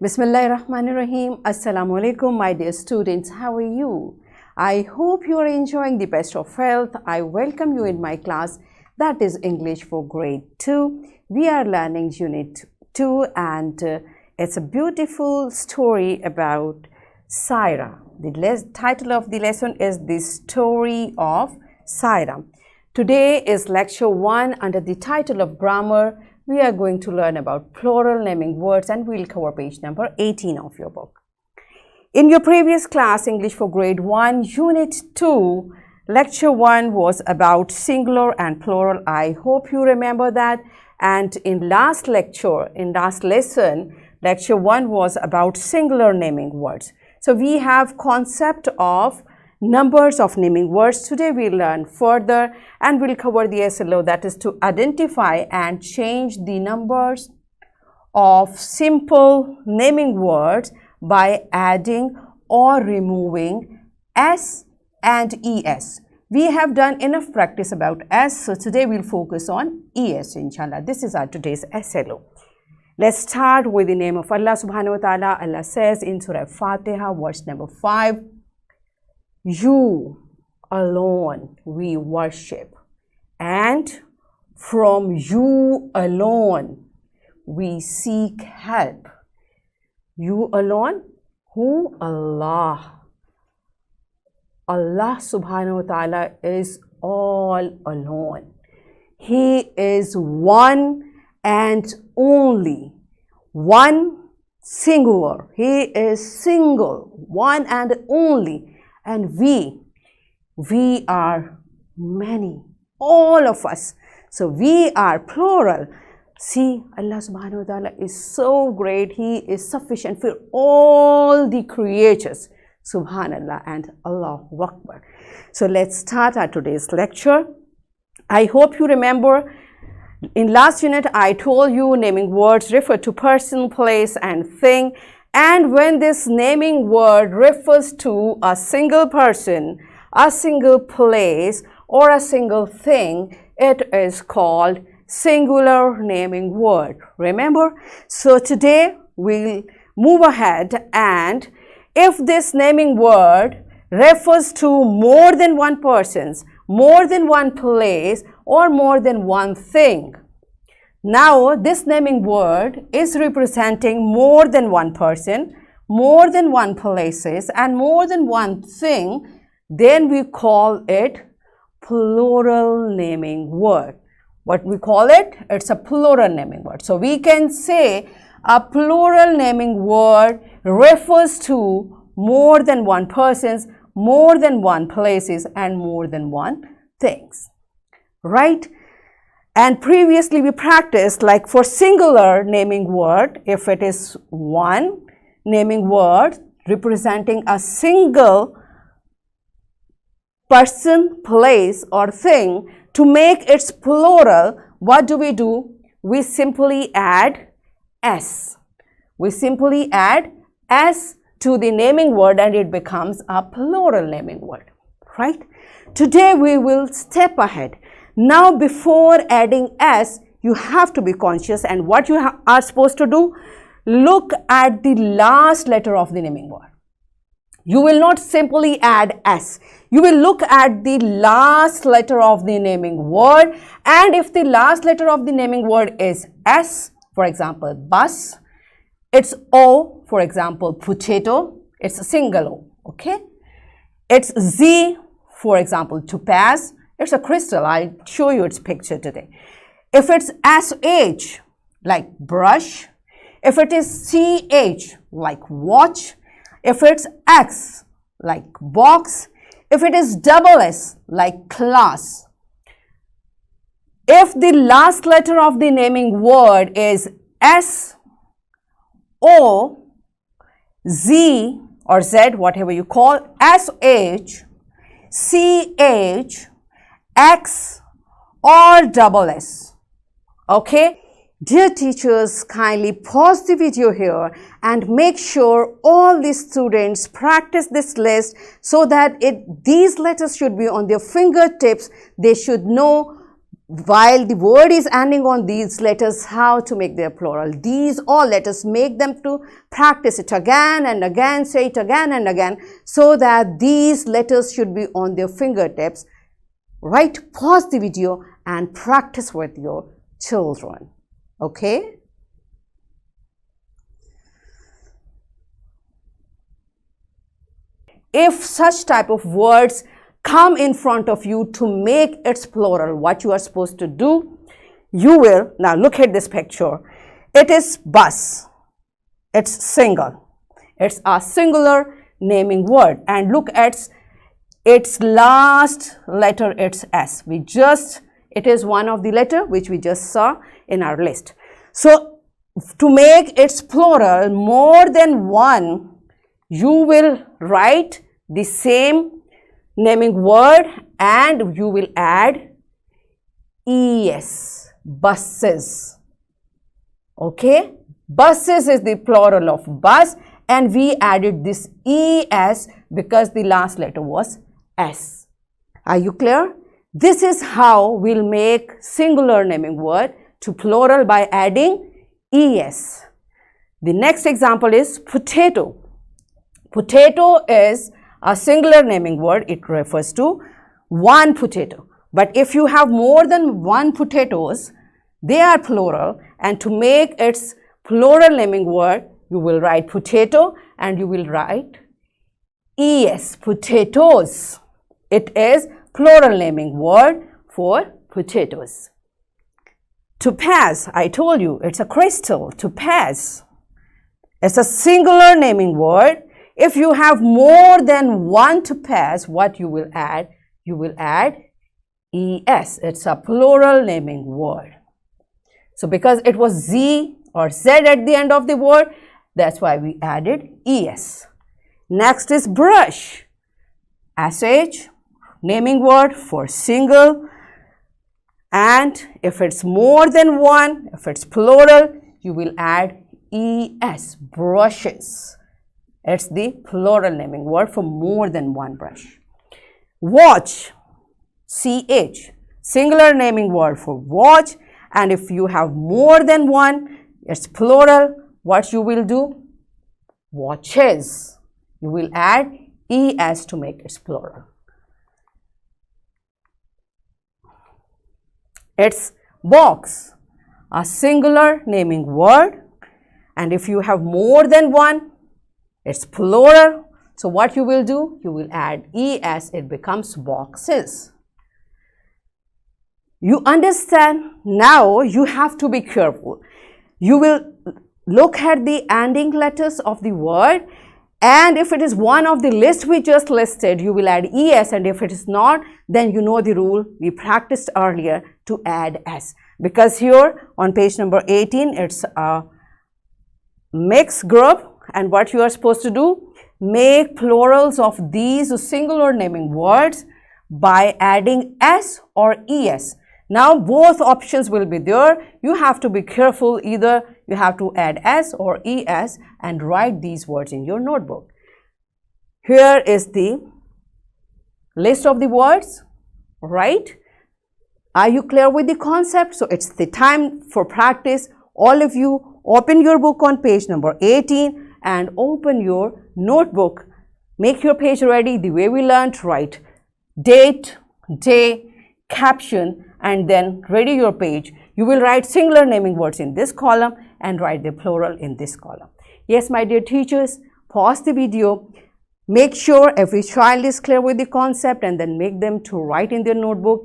Bismillahirrahmanirrahim. Assalamu alaikum, my dear students. How are you? I hope you are enjoying the best of health. I welcome you in my class, that is English for grade 2. We are learning unit 2 and it's a beautiful story about Saira. The title of the lesson is The Story of Saira. Today is lecture 1 under the title of grammar. We are going to learn about plural naming words and we'll cover page number 18 of your book. In your previous class, English for grade 1, unit 2, lecture 1 was about singular and plural. I hope you remember that. And in last lesson, lecture 1 was about singular naming words. So we have concept of numbers of naming words. Today we learn further and we'll cover the SLO, that is to identify and change the numbers of simple naming words by adding or removing S and ES. We have done enough practice about S, so today we'll focus on ES, inshallah. This is our today's SLO. Let's start with the name of Allah subhanahu wa ta'ala. Allah says in Surah Fatiha, verse number 5, You alone we worship, and from you alone we seek help. You alone? Who? Allah. Allah subhanahu wa ta'ala is all alone. He is one and only. One singular. He is single. One and only. And we are many. All of us. So we are plural. See, Allah subhanahu wa ta'ala is so great. He is sufficient for all the creatures. Subhanallah and Allahu Akbar. So let's start our today's lecture. I hope you remember in last unit I told you naming words refer to person, place and thing. And when this naming word refers to a single person, a single place or a single thing, it is called singular naming word. Remember? So today we'll move ahead, and if this naming word refers to more than one person's, more than one place or more than one thing. Now this naming word is representing more than one person, more than one places and more than one thing, then we call it plural naming word. What we call it? It's a plural naming word. So we can say a plural naming word refers to more than one persons, more than one places and more than one things. Right? And previously we practiced, like for singular naming word, if it is one naming word representing a single person, place or thing, to make its plural, what do? We simply add S. We simply add S to the naming word and it becomes a plural naming word, right? Today we will step ahead. Now before adding S, you have to be conscious, and what you are supposed to do, look at the last letter of the naming word. You will not simply add S. You will look at the last letter of the naming word, and if the last letter of the naming word is S, for example, bus, it's O, for example, potato, it's a single O, okay? It's Z, for example, topaz, it's a crystal. I'll show you its picture today. If it's SH, like brush, if it is CH, like watch, if it's X, like box, if it is double S, like class. If the last letter of the naming word is S, O, Z or Z, whatever you call, SH, CH, X or double S. Okay? Dear teachers, kindly pause the video here and make sure all the students practice this list so that these letters should be on their fingertips. They should know while the word is ending on these letters, how to make their plural. These all letters, make them to practice it again and again, say it again and again, so that these letters should be on their fingertips. Right, pause the video and practice with your children. Okay? If such type of words come in front of you to make its plural, what you are supposed to do, you will, now look at this picture. It is bus. It's single. It's a singular naming word. And look at its last letter, it's S. It is one of the letter which we just saw in our list. So, to make its plural more than one, you will write the same naming word and you will add es, buses. Okay, buses is the plural of bus and we added this es because the last letter was S. Are you clear? This is how we'll make singular naming word to plural by adding es. The next example is potato. Potato is a singular naming word. It refers to one potato. But if you have more than one potatoes, they are plural, and to make its plural naming word, you will write potato and you will write es, potatoes. It is plural naming word for potatoes. Topaz, I told you, it's a crystal, topaz. It's a singular naming word. If you have more than one topaz, what you will add? You will add es. It's a plural naming word. So because it was Z or Z at the end of the word, that's why we added es. Next is brush. SH, naming word for single. And if it's more than one, if it's plural, you will add es, brushes. It's the plural naming word for more than one brush. Watch, ch, singular naming word for watch. And if you have more than one, it's plural. What you will do? Watches. You will add es to make it plural. It's box, a singular naming word. And if you have more than one, it's plural. So what you will do? You will add es, it becomes boxes. You understand? Now you have to be careful. You will look at the ending letters of the word, and if it is one of the list we just listed, you will add es, and if it is not, then you know the rule we practiced earlier to add s. Because here on page number 18, it's a mixed group. And what you are supposed to do, make plurals of these singular naming words by adding s or es. Now both options will be there. You have to be careful. Either you have to add s or es and write these words in your notebook. Here is the list of the words, right? Are you clear with the concept? So it's the time for practice. All of you open your book on page number 18 and open your notebook. Make your page ready the way we learned. Write date, day, caption, and then ready your page. You will write singular naming words in this column and write the plural in this column. Yes, my dear teachers, pause the video. Make sure every child is clear with the concept and then make them to write in their notebook.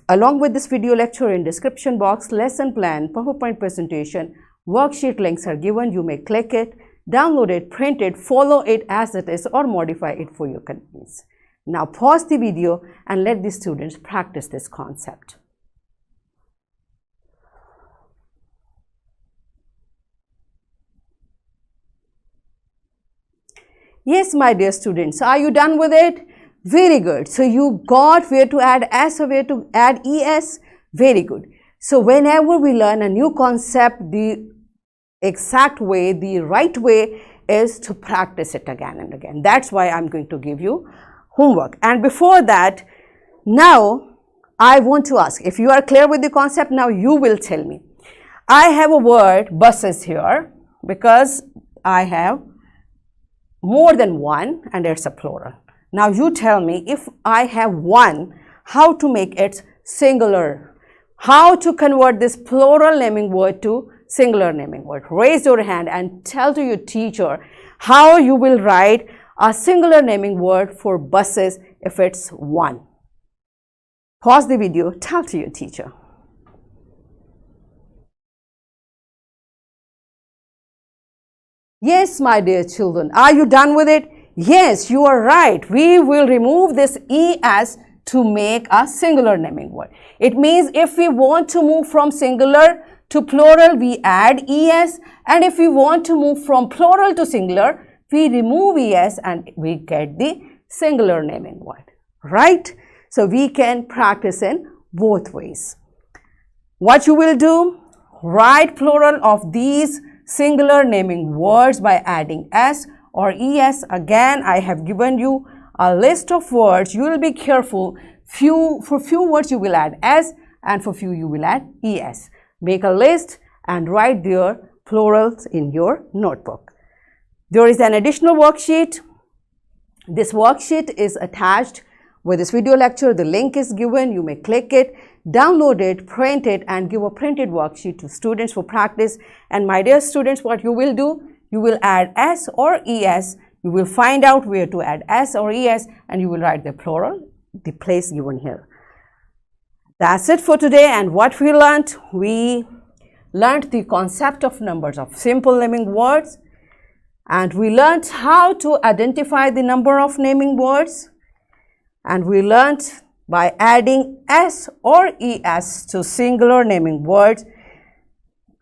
Along with this video lecture, in description box, lesson plan, PowerPoint presentation, worksheet links are given. You may click it, download it, print it, follow it as it is, or modify it for your convenience. Now pause the video and let the students practice this concept. Yes, my dear students, are you done with it? Very good. So you got where to add s or where to add es? Very good. So whenever we learn a new concept, the exact way, the right way is to practice it again and again. That's why I'm going to give you homework. And before that, now I want to ask, if you are clear with the concept, now you will tell me. I have a word buses here because I have more than one and it's a plural. Now you tell me, if I have one, how to make it singular? How to convert this plural naming word to singular naming word? Raise your hand and tell to your teacher how you will write a singular naming word for buses if it's one. Pause the video, tell to your teacher. Yes, my dear children, are you done with it? Yes, you are right. We will remove this ES to make a singular naming word. It means if we want to move from singular to plural, we add ES, and if we want to move from plural to singular, we remove ES and we get the singular naming word, right? So we can practice in both ways. What you will do? Write plural of these singular naming words by adding S or ES. Again, I have given you a list of words. You will be careful. For few words you will add S, and for few you will add ES. Make a list and write their plurals in your notebook. There is an additional worksheet. This worksheet is attached with this video lecture. The link is given. You may click it, download it, print it, and give a printed worksheet to students for practice. And my dear students, what you will do, you will add S or ES. You will find out where to add S or ES, and you will write the plural, the place given here. That's it for today. And what we learned the concept of numbers of simple naming words, and we learned how to identify the number of naming words, and we learned by adding S or ES to singular naming words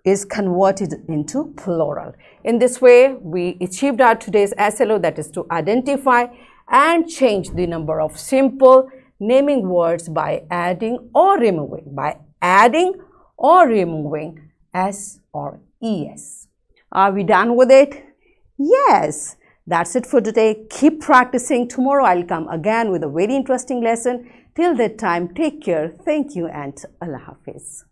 is converted into plural. In this way, we achieved our today's SLO, that is to identify and change the number of simple naming words by adding or removing S or ES. Are we done with it? Yes. That's it for today. Keep practicing. Tomorrow I'll come again with a very interesting lesson. Till that time, take care. Thank you and Allah Hafiz.